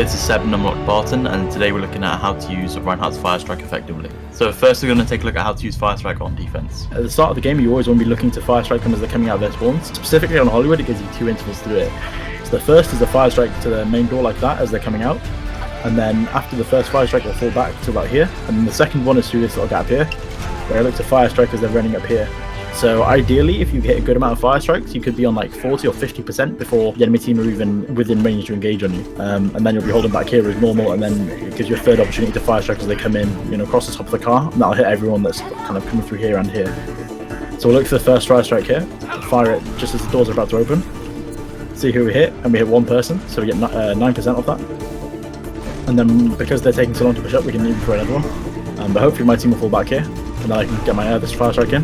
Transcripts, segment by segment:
This is Seb Numlocked Barton, and today we're looking at how to use Reinhardt's Firestrike effectively. So first we're going to take a look at how to use Firestrike on defense. At the start of the game you always want to be looking to Firestrike them as they're coming out of their spawns. Specifically on Hollywood it gives you two intervals to do it. So the first is the Firestrike to the main door like that as they're coming out, and then after the first Firestrike will fall back to about here, and then the second one is through this little gap here, where I look to Firestrike as they're running up here. So ideally, if you hit a good amount of Firestrikes, you could be on like 40 or 50% before the enemy team are even within range to engage on you. And then you'll be holding back here as normal, and then it gives you a third opportunity to Firestrike as they come in, across the top of the car, and that'll hit everyone that's kind of coming through here and here. So we'll look for the first Firestrike here, fire it just as the doors are about to open, see who we hit, and we hit one person, so we get 9% of that. And then because they're taking so long to push up, we can even throw another one. But hopefully my team will fall back here, and then I can get my this Firestrike in.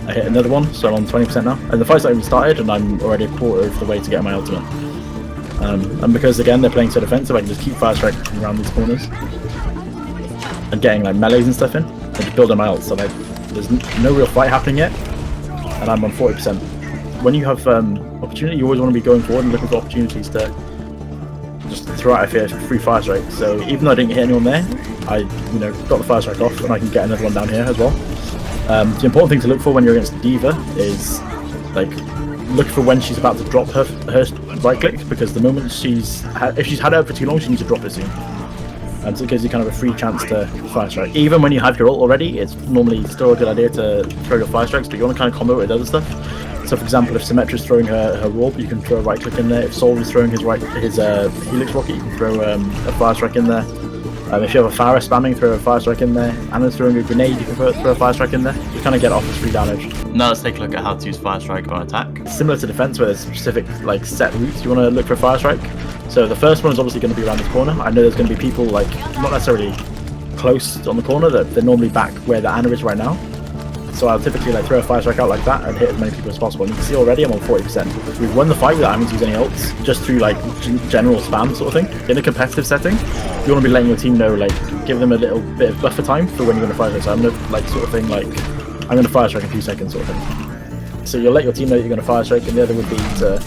I hit another one, so I'm on 20% now. And the fight's not even started, and I'm already a quarter of the way to get my ultimate. And because, again, they're playing so defensive, I can just keep Firestriking around these corners. And getting, like, melees and stuff in. And just build on my ult, so there's no real fight happening yet. And I'm on 40%. When you have opportunity, you always want to be going forward and looking for opportunities to just throw out a free Firestrike. So even though I didn't hit anyone there, I got the Firestrike off, and I can get another one down here as well. The important thing to look for when you're against D.Va is look for when she's about to drop her right click, because the moment if she's had it up for too long, she needs to drop it soon. So it gives you kind of a free chance to Firestrike. Even when you have your ult already, it's normally still a good idea to throw your Firestrikes, but you want to kind of combo it with other stuff. So for example, if Symmetra's throwing her Warp, you can throw a right click in there. If Soul is throwing his Helix Rocket, you can throw a Firestrike in there. If you have a Pharah spamming, throw a Firestrike in there. Anna's throwing a grenade, you can throw a Firestrike in there. You kind of get off as free damage. Now let's take a look at how to use Firestrike on attack. Similar to defense, where there's specific set routes you want to look for a Firestrike. So the first one is obviously going to be around this corner. I know there's going to be people not necessarily close on the corner, they're normally back where the Anna is right now. So I'll typically throw a Firestrike out like that and hit as many people as possible. And you can see already I'm on 40%. We've won the fight without having to use any ults, just through general spam sort of thing. In a competitive setting, you want to be letting your team know, give them a little bit of buffer time for when you're going to Firestrike. So I'm going to I'm going to Firestrike in a few seconds sort of thing. So you'll let your team know that you're going to Firestrike, and the other would be to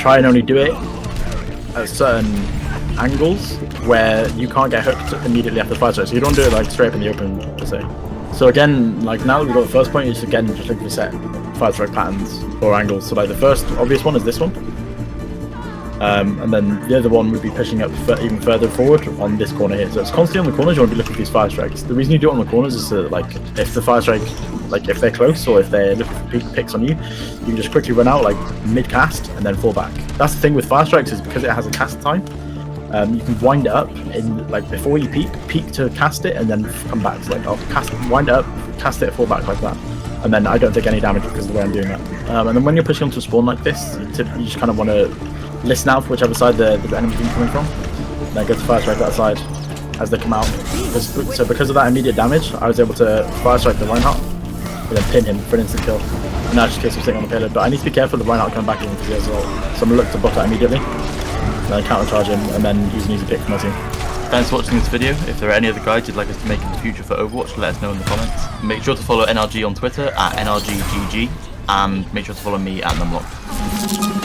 try and only do it at certain angles where you can't get hooked immediately after Firestrike. So you don't do it straight up in the open per se. So again, now that we've got the first point, is again just looking for set Firestrike patterns or angles. So the first obvious one is this one, and then the other one would be pushing up even further forward on this corner here. So it's constantly on the corners. You want to be looking for these Firestrikes. The reason you do it on the corners is to if the Firestrike, if they're close or if they're looking for picks on you, you can just quickly run out mid cast and then fall back. That's the thing with Firestrikes, is because it has a cast time. You can wind it up in before you peek to cast it, and then come back. So I'll wind it up, cast it, fall back like that, and then I don't take any damage because of the way I'm doing that. And then when you're pushing onto a spawn like this, you just kind of want to listen out for whichever side the enemy team coming from. Then go to Firestrike that side as they come out. So because of that immediate damage, I was able to Firestrike the Reinhardt and then pin him for an instant kill. And now just in case I'm sitting on the payload, but I need to be careful of the Reinhardt coming back in because he has a ult. So I'm going to look to bot that immediately. Then counter charge him, and then use an easy pick for my team. Thanks for watching this video. If there are any other guides you'd like us to make in the future for Overwatch, let us know in the comments. Make sure to follow NRG on Twitter at NRGGG, and make sure to follow me at Numlocked.